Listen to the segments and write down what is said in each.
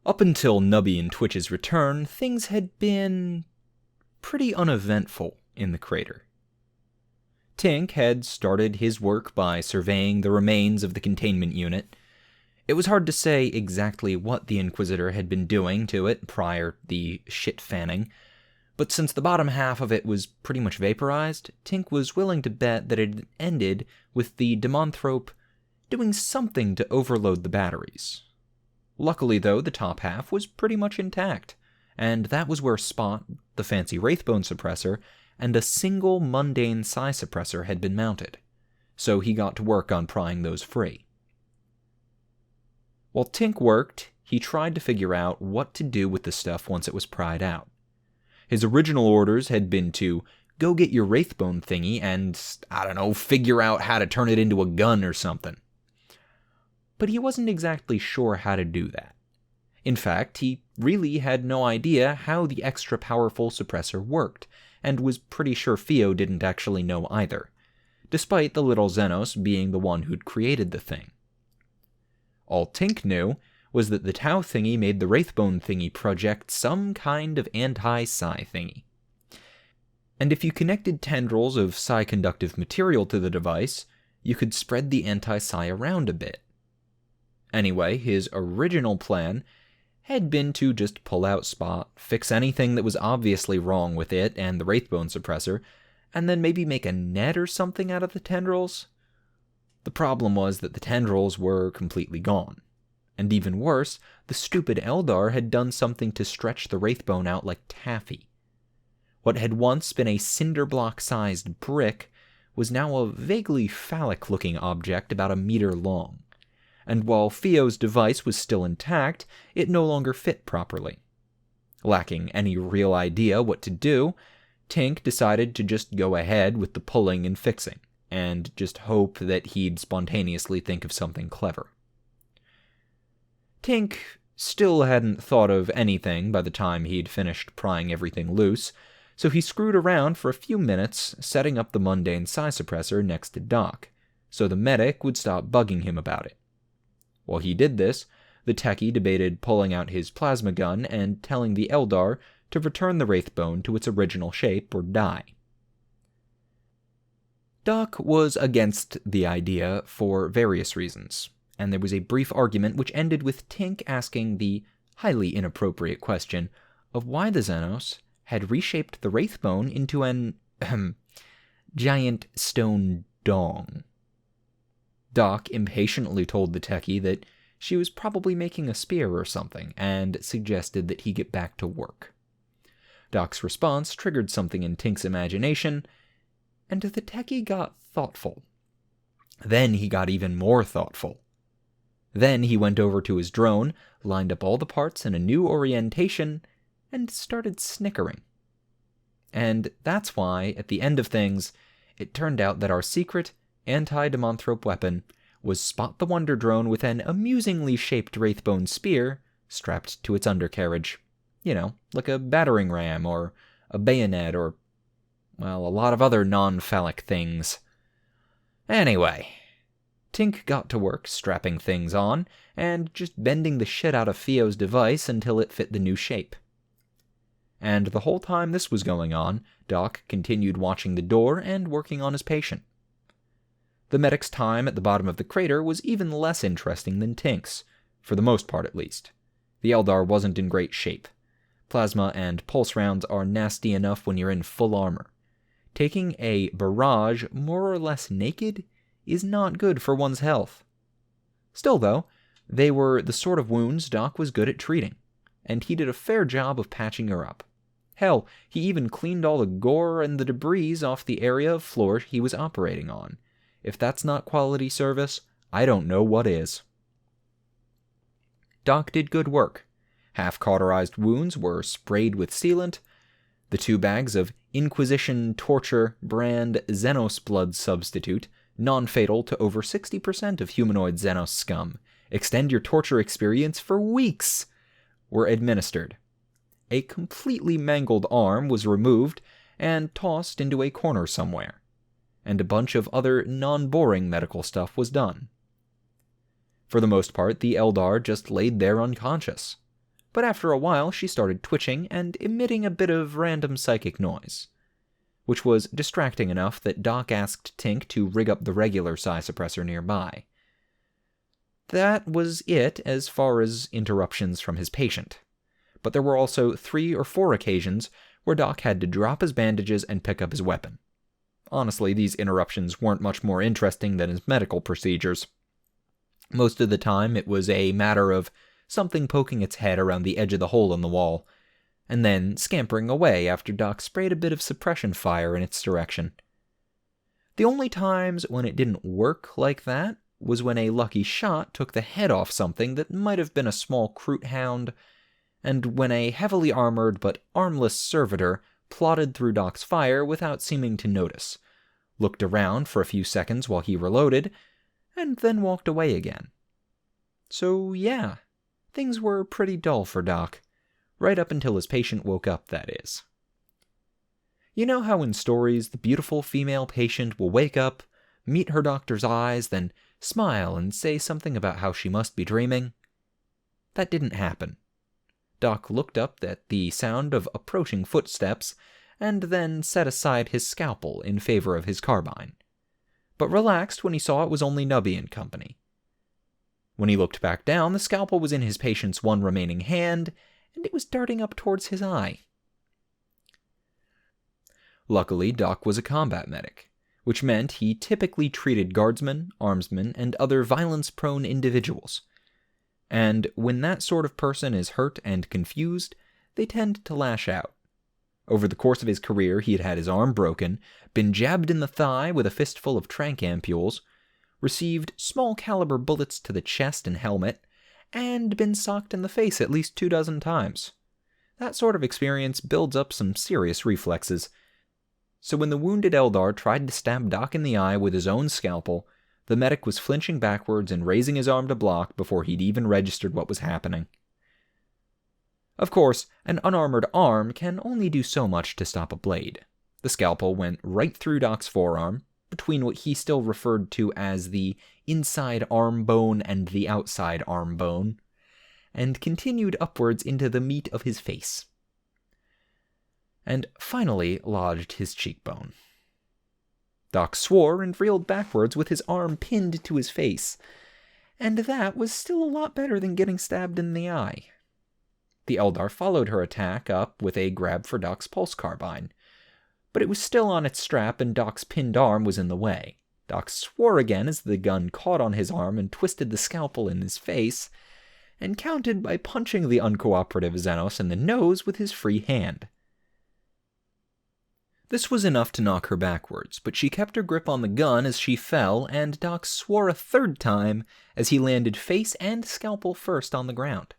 Up until Nubby and Twitch's return, things had been pretty uneventful in the crater. Tink had started his work by surveying the remains of the containment unit. It was hard to say exactly what the Inquisitor had been doing to it prior to the shit fanning, but since the bottom half of it was pretty much vaporized, Tink was willing to bet that it had ended with the Demonthrope doing something to overload the batteries. Luckily, though, the top half was pretty much intact, and that was where Spot, the fancy Wraithbone suppressor, and a single mundane psi suppressor had been mounted, so he got to work on prying those free. While Tink worked, he tried to figure out what to do with the stuff once it was pried out. His original orders had been to go get your Wraithbone thingy and, figure out how to turn it into a gun or something. But he wasn't exactly sure how to do that. In fact, he really had no idea how the extra powerful suppressor worked, and was pretty sure Theo didn't actually know either, despite the little Xenos being the one who'd created the thing. All Tink knew was that the Tau thingy made the Wraithbone thingy project some kind of anti-psi thingy. And if you connected tendrils of psi-conductive material to the device, you could spread the anti-psi around a bit. Anyway, his original plan had been to just pull out Spot, fix anything that was obviously wrong with it and the Wraithbone suppressor, and then maybe make a net or something out of the tendrils. The problem was that the tendrils were completely gone. And even worse, the stupid Eldar had done something to stretch the Wraithbone out like taffy. What had once been a cinder block-sized brick was now a vaguely phallic-looking object about 1 meter long. And while Theo's device was still intact, it no longer fit properly. Lacking any real idea what to do, Tink decided to just go ahead with the pulling and fixing, and just hope that he'd spontaneously think of something clever. Tink still hadn't thought of anything by the time he'd finished prying everything loose, so he screwed around for a few minutes setting up the mundane psi suppressor next to Doc, so the medic would stop bugging him about it. While he did this, the techie debated pulling out his plasma gun and telling the Eldar to return the Wraithbone to its original shape or die. Doc was against the idea for various reasons, and there was a brief argument which ended with Tink asking the highly inappropriate question of why the Xenos had reshaped the Wraithbone into an, giant stone dong. Doc impatiently told the techie that she was probably making a spear or something, and suggested that he get back to work. Doc's response triggered something in Tink's imagination, and the techie got thoughtful. Then he got even more thoughtful. Then he went over to his drone, lined up all the parts in a new orientation, and started snickering. And that's why, at the end of things, it turned out that our secret anti-Demonthrope weapon was Spot the Wonder Drone with an amusingly shaped Wraithbone spear strapped to its undercarriage. Like a battering ram or a bayonet or, a lot of other non-phallic things. Anyway, Tink got to work strapping things on and just bending the shit out of Theo's device until it fit the new shape. And the whole time this was going on, Doc continued watching the door and working on his patient. The medic's time at the bottom of the crater was even less interesting than Tink's, for the most part at least. The Eldar wasn't in great shape. Plasma and pulse rounds are nasty enough when you're in full armor. Taking a barrage more or less naked is not good for one's health. Still though, they were the sort of wounds Doc was good at treating, and he did a fair job of patching her up. Hell, he even cleaned all the gore and the debris off the area of floor he was operating on. If that's not quality service, I don't know what is. Doc did good work. Half-cauterized wounds were sprayed with sealant. The 2 bags of Inquisition Torture brand Xenos blood substitute, non-fatal to over 60% of humanoid Xenos scum, extend your torture experience for weeks, were administered. A completely mangled arm was removed and tossed into a corner somewhere, and a bunch of other non-boring medical stuff was done. For the most part, the Eldar just laid there unconscious. but after a while she started twitching and emitting a bit of random psychic noise, which was distracting enough that Doc asked Tink to rig up the regular psi suppressor nearby. That was it as far as interruptions from his patient, but there were also 3 or 4 occasions where Doc had to drop his bandages and pick up his weapon. Honestly, these interruptions weren't much more interesting than his medical procedures. Most of the time, it was a matter of something poking its head around the edge of the hole in the wall, and then scampering away after Doc sprayed a bit of suppression fire in its direction. The only times when it didn't work like that was when a lucky shot took the head off something that might have been a small Kroot hound, and when a heavily armored but armless servitor plodded through Doc's fire without seeming to notice, looked around for a few seconds while he reloaded, and then walked away again. So yeah, things were pretty dull for Doc, right up until his patient woke up, that is. You know how in stories the beautiful female patient will wake up, meet her doctor's eyes, then smile and say something about how she must be dreaming? That didn't happen. Doc looked up at the sound of approaching footsteps, and then set aside his scalpel in favor of his carbine, but relaxed when he saw it was only Nubby and company. When he looked back down, the scalpel was in his patient's one remaining hand, and it was darting up towards his eye. Luckily, Doc was a combat medic, which meant he typically treated guardsmen, armsmen, and other violence-prone individuals. And when that sort of person is hurt and confused, they tend to lash out. Over the course of his career, he had had his arm broken, been jabbed in the thigh with a fistful of tranq ampules, received small-caliber bullets to the chest and helmet, and been socked in the face at least 24 times. That sort of experience builds up some serious reflexes. So when the wounded Eldar tried to stab Doc in the eye with his own scalpel, the medic was flinching backwards and raising his arm to block before he'd even registered what was happening. Of course, an unarmored arm can only do so much to stop a blade. The scalpel went right through Doc's forearm, between what he still referred to as the inside arm bone and the outside arm bone, and continued upwards into the meat of his face, and finally lodged his cheekbone. Doc swore and reeled backwards with his arm pinned to his face, and that was still a lot better than getting stabbed in the eye. The Eldar followed her attack up with a grab for Doc's pulse carbine, but it was still on its strap and Doc's pinned arm was in the way. Doc swore again as the gun caught on his arm and twisted the scalpel in his face, and countered by punching the uncooperative Xenos in the nose with his free hand. This was enough to knock her backwards, but she kept her grip on the gun as she fell, and Doc swore a 3rd time as he landed face and scalpel first on the ground.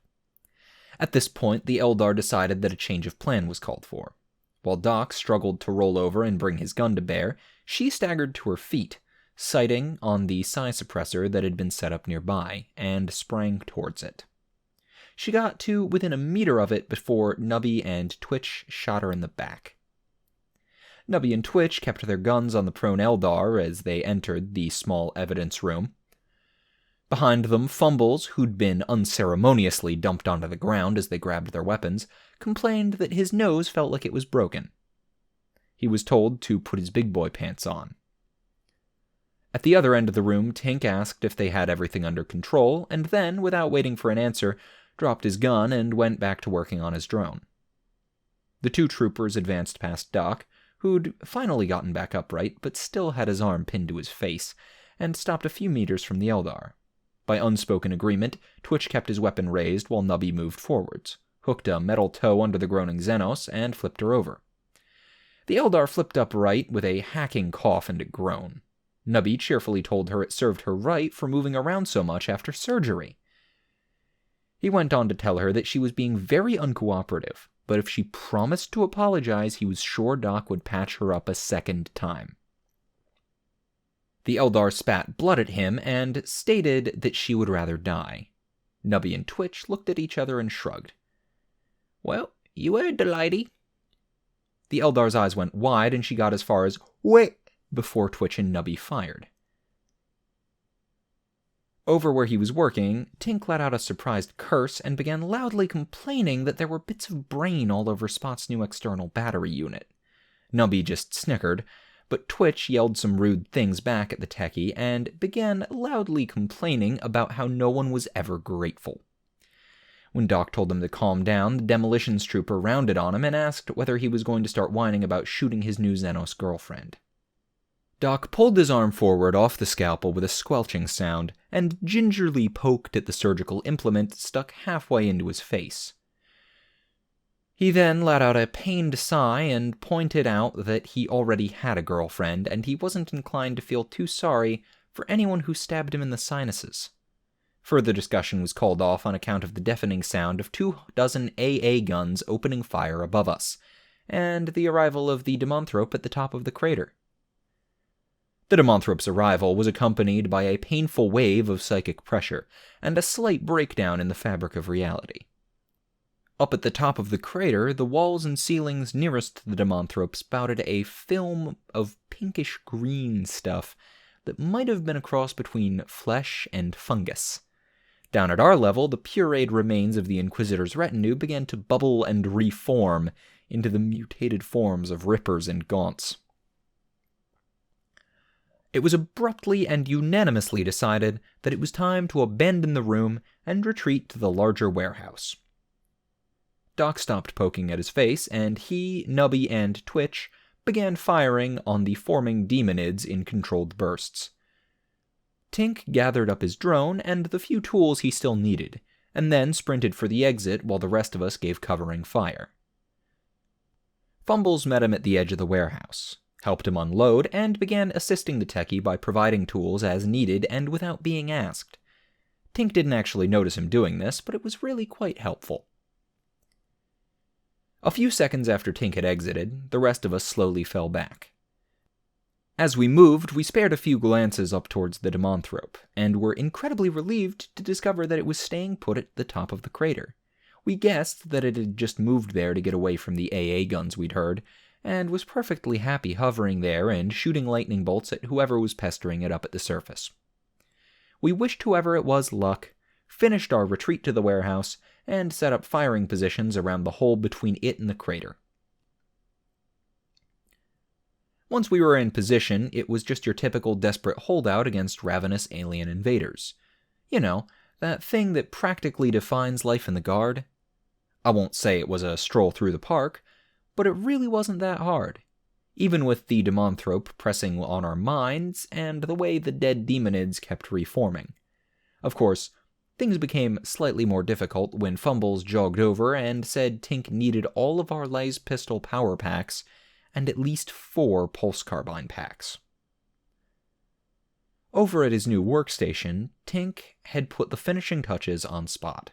At this point, the Eldar decided that a change of plan was called for. While Doc struggled to roll over and bring his gun to bear, she staggered to her feet, sighting on the psi suppressor that had been set up nearby, and sprang towards it. She got to within a meter of it before Nubby and Twitch shot her in the back. Nubby and Twitch kept their guns on the prone Eldar as they entered the small evidence room. Behind them, Fumbles, who'd been unceremoniously dumped onto the ground as they grabbed their weapons, complained that his nose felt like it was broken. He was told to put his big boy pants on. At the other end of the room, Tink asked if they had everything under control, and then, without waiting for an answer, dropped his gun and went back to working on his drone. The 2 troopers advanced past Doc, who'd finally gotten back upright, but still had his arm pinned to his face, and stopped a few meters from the Eldar. By unspoken agreement, Twitch kept his weapon raised while Nubby moved forwards, hooked a metal toe under the groaning Xenos, and flipped her over. The Eldar flipped upright with a hacking cough and a groan. Nubby cheerfully told her it served her right for moving around so much after surgery. He went on to tell her that she was being very uncooperative, but if she promised to apologize, he was sure Doc would patch her up a 2nd time. The Eldar spat blood at him and stated that she would rather die. Nubby and Twitch looked at each other and shrugged. "Well, you heard the lady." The Eldar's eyes went wide and she got as far as, "Wait," before Twitch and Nubby fired. Over where he was working, Tink let out a surprised curse and began loudly complaining that there were bits of brain all over Spot's new external battery unit. Nubby just snickered, but Twitch yelled some rude things back at the techie and began loudly complaining about how no one was ever grateful. When Doc told him to calm down, the demolitions trooper rounded on him and asked whether he was going to start whining about shooting his new Xenos girlfriend. Doc pulled his arm forward off the scalpel with a squelching sound and gingerly poked at the surgical implement stuck halfway into his face. He then let out a pained sigh and pointed out that he already had a girlfriend and he wasn't inclined to feel too sorry for anyone who stabbed him in the sinuses. Further discussion was called off on account of the deafening sound of 24 AA guns opening fire above us, and the arrival of the Demonthrope at the top of the crater. The Demonthrope's arrival was accompanied by a painful wave of psychic pressure and a slight breakdown in the fabric of reality. Up at the top of the crater, the walls and ceilings nearest the Demonthrope spouted a film of pinkish-green stuff that might have been a cross between flesh and fungus. Down at our level, the pureed remains of the Inquisitor's retinue began to bubble and reform into the mutated forms of Rippers and Gaunts. It was abruptly and unanimously decided that it was time to abandon the room and retreat to the larger warehouse. Doc stopped poking at his face, and he, Nubby, and Twitch began firing on the forming demonids in controlled bursts. Tink gathered up his drone and the few tools he still needed, and then sprinted for the exit while the rest of us gave covering fire. Fumbles met him at the edge of the warehouse, helped him unload, and began assisting the techie by providing tools as needed and without being asked. Tink didn't actually notice him doing this, but it was really quite helpful. A few seconds after Tink had exited, the rest of us slowly fell back. As we moved, we spared a few glances up towards the Demonthrope, and were incredibly relieved to discover that it was staying put at the top of the crater. We guessed that it had just moved there to get away from the AA guns we'd heard, and was perfectly happy hovering there and shooting lightning bolts at whoever was pestering it up at the surface. We wished whoever it was luck, finished our retreat to the warehouse, and set up firing positions around the hole between it and the crater. Once we were in position, it was just your typical desperate holdout against ravenous alien invaders. You know, that thing that practically defines life in the Guard. I won't say it was a stroll through the park, but it really wasn't that hard, even with the Demonthrope pressing on our minds and the way the dead demonids kept reforming. Of course, things became slightly more difficult when Fumbles jogged over and said Tink needed all of our las pistol power packs and at least 4 pulse carbine packs. Over at his new workstation, Tink had put the finishing touches on Spot.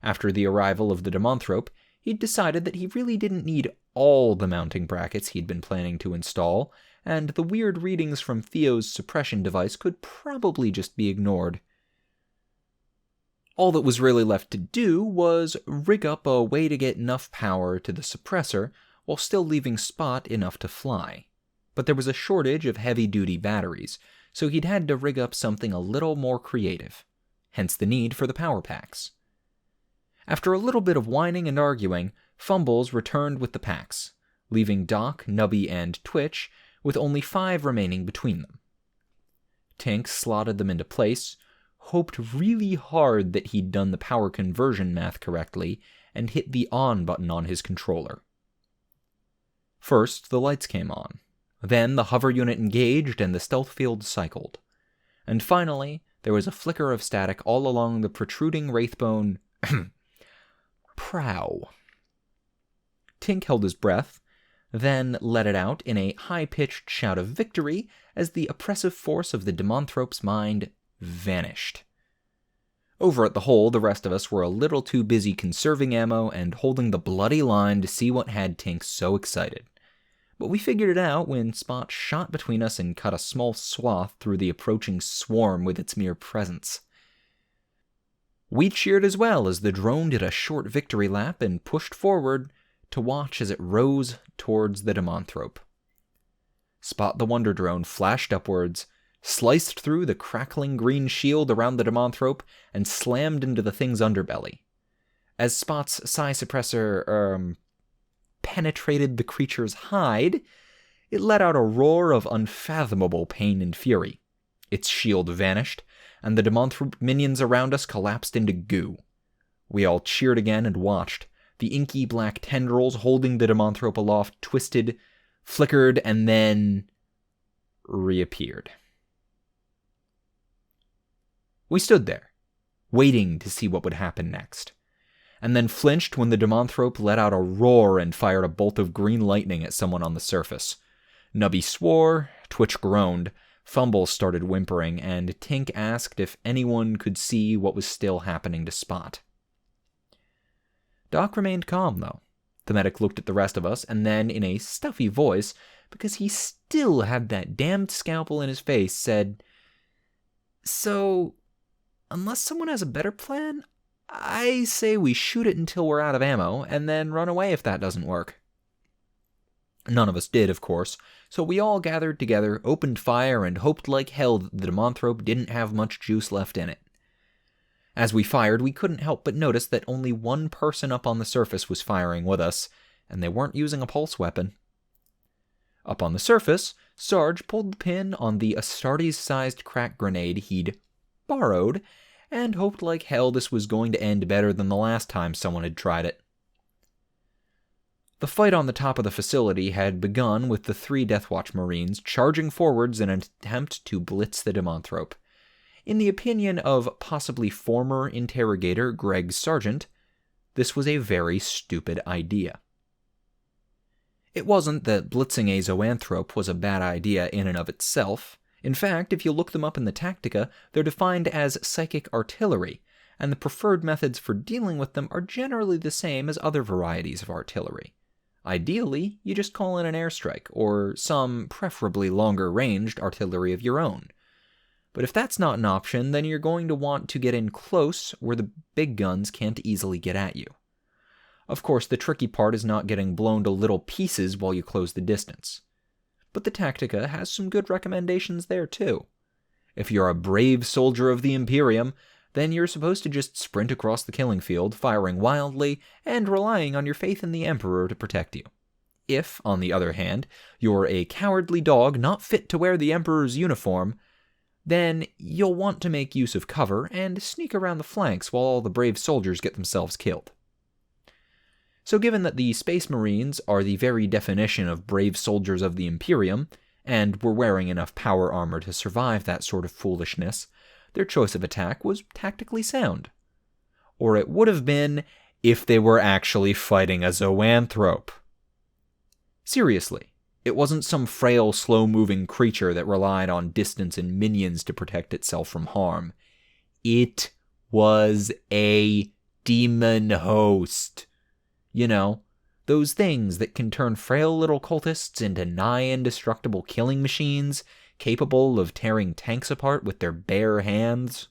After the arrival of the Demonthrope, he'd decided that he really didn't need all the mounting brackets he'd been planning to install, and the weird readings from Theo's suppression device could probably just be ignored. All that was really left to do was rig up a way to get enough power to the suppressor while still leaving Spot enough to fly. But there was a shortage of heavy-duty batteries, so he'd had to rig up something a little more creative, hence the need for the power packs. After a little bit of whining and arguing, Fumbles returned with the packs, leaving Doc, Nubby, and Twitch with only 5 remaining between them. Tink slotted them into place, hoped really hard that he'd done the power conversion math correctly, and hit the on button on his controller. First, the lights came on. Then the hover unit engaged and the stealth field cycled. And finally, there was a flicker of static all along the protruding wraithbone prow. Tink held his breath, then let it out in a high-pitched shout of victory as the oppressive force of the Demonthrope's mind vanished. Over at the hole, the rest of us were a little too busy conserving ammo and holding the bloody line to see what had Tink so excited. But we figured it out when Spot shot between us and cut a small swath through the approaching swarm with its mere presence. We cheered as well as the drone did a short victory lap and pushed forward to watch as it rose towards the Demonthrope. Spot the Wonder Drone flashed upwards, sliced through the crackling green shield around the Demonthrope, and slammed into the thing's underbelly. As Spot's psi suppressor, penetrated the creature's hide, it let out a roar of unfathomable pain and fury. Its shield vanished, and the Demonthrope minions around us collapsed into goo. We all cheered again and watched. The inky black tendrils holding the Demonthrope aloft twisted, flickered, and then reappeared. We stood there, waiting to see what would happen next, and then flinched when the Demonthrope let out a roar and fired a bolt of green lightning at someone on the surface. Nubby swore, Twitch groaned, Fumble started whimpering, and Tink asked if anyone could see what was still happening to Spot. Doc remained calm, though. The medic looked at the rest of us, and then, in a stuffy voice, because he still had that damned scalpel in his face, said, "So, unless someone has a better plan, I say we shoot it until we're out of ammo, and then run away if that doesn't work." None of us did, of course, so we all gathered together, opened fire, and hoped like hell that the Demonthrope didn't have much juice left in it. As we fired, we couldn't help but notice that only one person up on the surface was firing with us, and they weren't using a pulse weapon. Up on the surface, Sarge pulled the pin on the Astartes-sized crack grenade he'd borrowed, and hoped like hell this was going to end better than the last time someone had tried it. The fight on the top of the facility had begun with the 3 Deathwatch Marines charging forwards in an attempt to blitz the Demonthrope. In the opinion of possibly former interrogator Greg Sargent, this was a very stupid idea. It wasn't that blitzing a zoanthrope was a bad idea in and of itself. In fact, if you look them up in the Tactica, they're defined as psychic artillery, and the preferred methods for dealing with them are generally the same as other varieties of artillery. Ideally, you just call in an airstrike, or some preferably longer-ranged artillery of your own. But if that's not an option, then you're going to want to get in close where the big guns can't easily get at you. Of course, the tricky part is not getting blown to little pieces while you close the distance. But the Tactica has some good recommendations there too. If you're a brave soldier of the Imperium, then you're supposed to just sprint across the killing field, firing wildly, and relying on your faith in the Emperor to protect you. If, on the other hand, you're a cowardly dog not fit to wear the Emperor's uniform, then you'll want to make use of cover and sneak around the flanks while all the brave soldiers get themselves killed. So given that the Space Marines are the very definition of brave soldiers of the Imperium, and were wearing enough power armor to survive that sort of foolishness, their choice of attack was tactically sound. Or it would have been if they were actually fighting a zoanthrope. Seriously. It wasn't some frail, slow-moving creature that relied on distance and minions to protect itself from harm. It was a demon host. You know, those things that can turn frail little cultists into nigh-indestructible killing machines, capable of tearing tanks apart with their bare hands.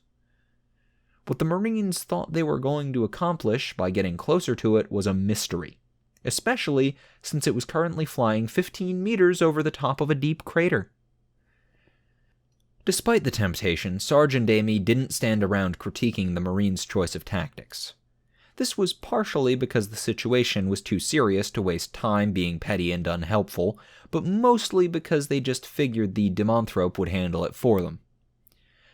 What the Marines thought they were going to accomplish by getting closer to it was a mystery. Especially since it was currently flying 15 meters over the top of a deep crater. Despite the temptation, Sarge and Amy didn't stand around critiquing the Marines' choice of tactics. This was partially because the situation was too serious to waste time being petty and unhelpful, but mostly because they just figured the Demonthrope would handle it for them.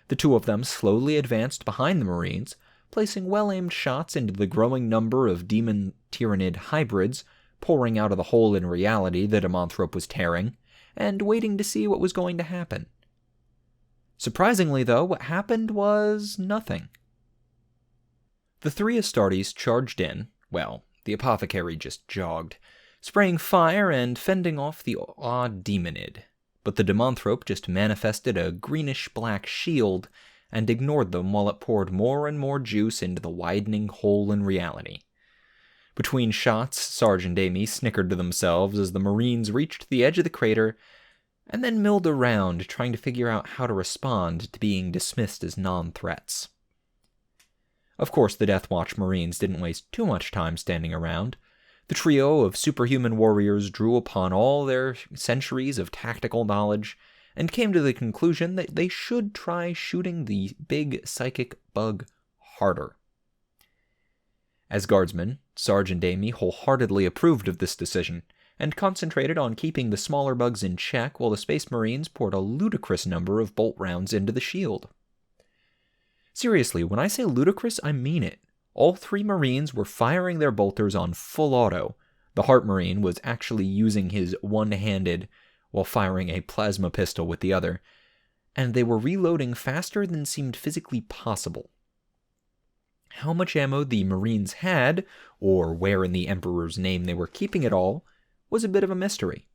The two of them slowly advanced behind the Marines, placing well-aimed shots into the growing number of demon-tyrannid hybrids pouring out of the hole in reality the Demonthrope was tearing, and waiting to see what was going to happen. Surprisingly, though, what happened was nothing. The 3 Astartes charged in, well, the apothecary just jogged, spraying fire and fending off the odd demonid, but the Demonthrope just manifested a greenish-black shield and ignored them while it poured more and more juice into the widening hole in reality. Between shots, Sarge and Amy snickered to themselves as the Marines reached the edge of the crater and then milled around trying to figure out how to respond to being dismissed as non-threats. Of course, the Deathwatch Marines didn't waste too much time standing around. The trio of superhuman warriors drew upon all their centuries of tactical knowledge and came to the conclusion that they should try shooting the big psychic bug harder. As guardsmen, Sarge and Amy wholeheartedly approved of this decision, and concentrated on keeping the smaller bugs in check while the Space Marines poured a ludicrous number of bolt rounds into the shield. Seriously, when I say ludicrous, I mean it. All 3 Marines were firing their bolters on full auto. The Heart Marine was actually using his one-handed while firing a plasma pistol with the other, and they were reloading faster than seemed physically possible. How much ammo the Marines had, or where in the Emperor's name they were keeping it all, was a bit of a mystery.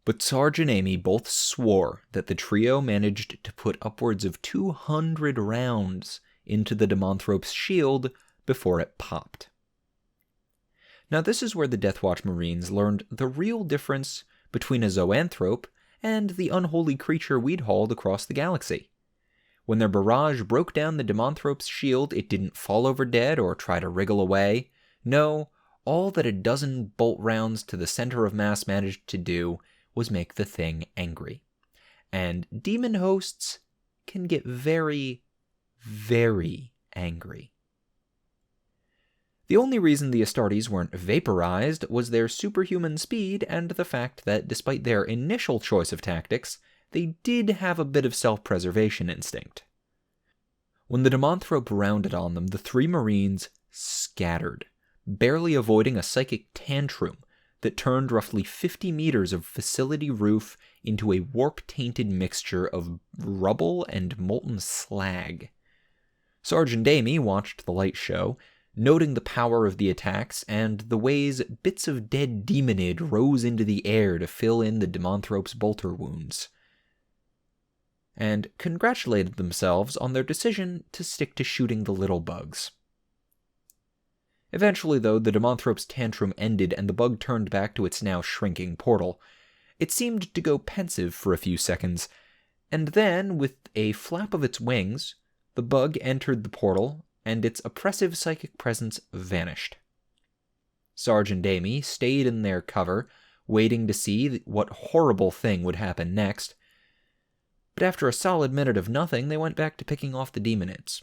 But Sarge and Amy both swore that the trio managed to put upwards of 200 rounds into the Demonthrope's shield before it popped. Now this is where the Deathwatch Marines learned the real difference between a zoanthrope and the unholy creature we'd hauled across the galaxy. When their barrage broke down the Demonthrope's shield, it didn't fall over dead or try to wriggle away. No, all that a dozen bolt rounds to the center of mass managed to do was make the thing angry. And demon hosts can get very, very angry. The only reason the Astartes weren't vaporized was their superhuman speed and the fact that despite their initial choice of tactics, they did have a bit of self-preservation instinct. When the Demonthrope rounded on them, the 3 Marines scattered, barely avoiding a psychic tantrum that turned roughly 50 meters of facility roof into a warp-tainted mixture of rubble and molten slag. Sarge and Amy watched the light show, noting the power of the attacks and the ways bits of dead demonid rose into the air to fill in the Demonthrope's bolter wounds, and congratulated themselves on their decision to stick to shooting the little bugs. Eventually, though, the Demonthrope's tantrum ended and the bug turned back to its now shrinking portal. It seemed to go pensive for a few seconds, and then, with a flap of its wings, the bug entered the portal, and its oppressive psychic presence vanished. Sarge and Amy stayed in their cover, waiting to see what horrible thing would happen next, but after a solid minute of nothing, they went back to picking off the demonids.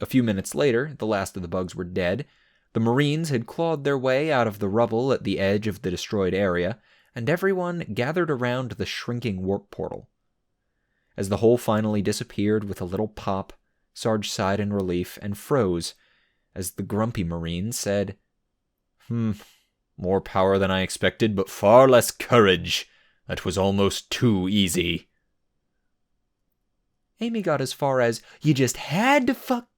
A few minutes later, the last of the bugs were dead, the Marines had clawed their way out of the rubble at the edge of the destroyed area, and everyone gathered around the shrinking warp portal. As the hole finally disappeared with a little pop, Sarge sighed in relief and froze, as the grumpy Marine said, "More power than I expected, but far less courage. That was almost too easy." Amy got as far as, "You just had to fuck,"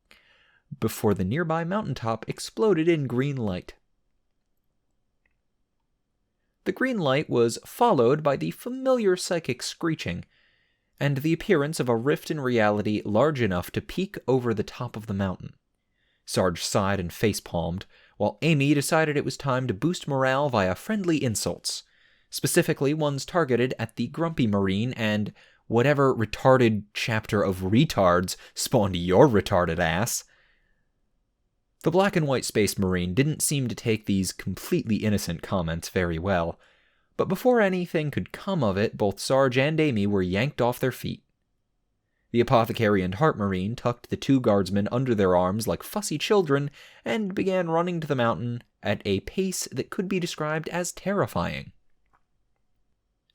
before the nearby mountaintop exploded in green light. The green light was followed by the familiar psychic screeching, and the appearance of a rift in reality large enough to peek over the top of the mountain. Sarge sighed and facepalmed, while Amy decided it was time to boost morale via friendly insults, specifically ones targeted at the grumpy Marine and whatever retarded chapter of retards spawned your retarded ass. The black and white Space Marine didn't seem to take these completely innocent comments very well, but before anything could come of it, both Sarge and Amy were yanked off their feet. The Apothecary and Heart Marine tucked the 2 guardsmen under their arms like fussy children and began running to the mountain at a pace that could be described as terrifying.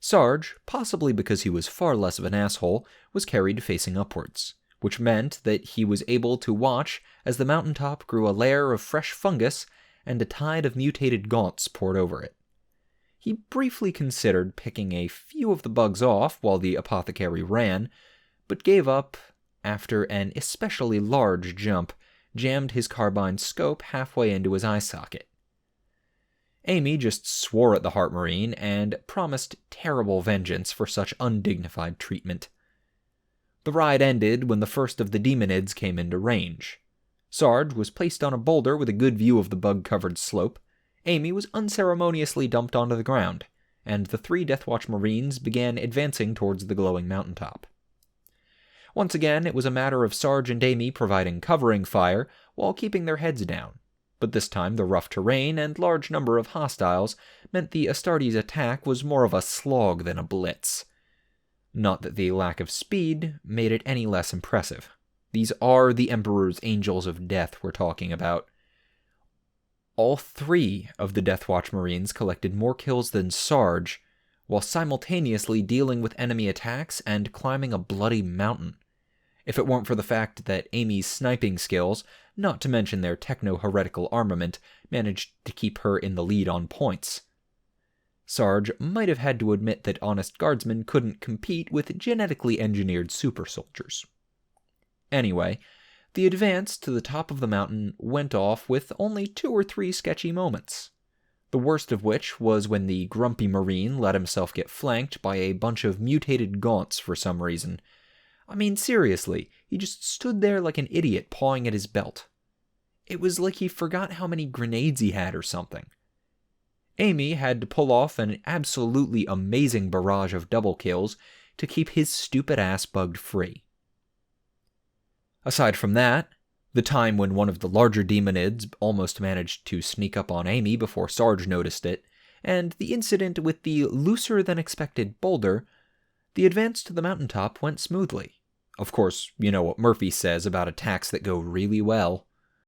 Sarge, possibly because he was far less of an asshole, was carried facing upwards, which meant that he was able to watch as the mountaintop grew a layer of fresh fungus and a tide of mutated gaunts poured over it. He briefly considered picking a few of the bugs off while the Apothecary ran, but gave up after an especially large jump jammed his carbine scope halfway into his eye socket. Amy just swore at the Heart Marine and promised terrible vengeance for such undignified treatment. The ride ended when the first of the demonids came into range. Sarge was placed on a boulder with a good view of the bug-covered slope. Amy was unceremoniously dumped onto the ground, and the 3 Deathwatch Marines began advancing towards the glowing mountaintop. Once again, it was a matter of Sarge and Amy providing covering fire while keeping their heads down. But this time the rough terrain and large number of hostiles meant the Astartes' attack was more of a slog than a blitz. Not that the lack of speed made it any less impressive. These are the Emperor's Angels of Death we're talking about. All 3 of the Deathwatch Marines collected more kills than Sarge, while simultaneously dealing with enemy attacks and climbing a bloody mountain. If it weren't for the fact that Amy's sniping skills, not to mention their techno-heretical armament, managed to keep her in the lead on points. Sarge might have had to admit that honest guardsmen couldn't compete with genetically engineered super soldiers. Anyway, the advance to the top of the mountain went off with only 2 or 3 sketchy moments. The worst of which was when the grumpy Marine let himself get flanked by a bunch of mutated Gaunts for some reason. I mean, seriously, he just stood there like an idiot pawing at his belt. It was like he forgot how many grenades he had or something. Amy had to pull off an absolutely amazing barrage of double kills to keep his stupid ass bugged free. Aside from that, the time when one of the larger demonids almost managed to sneak up on Amy before Sarge noticed it, and the incident with the looser-than-expected boulder, the advance to the mountaintop went smoothly. Of course, you know what Murphy says about attacks that go really well.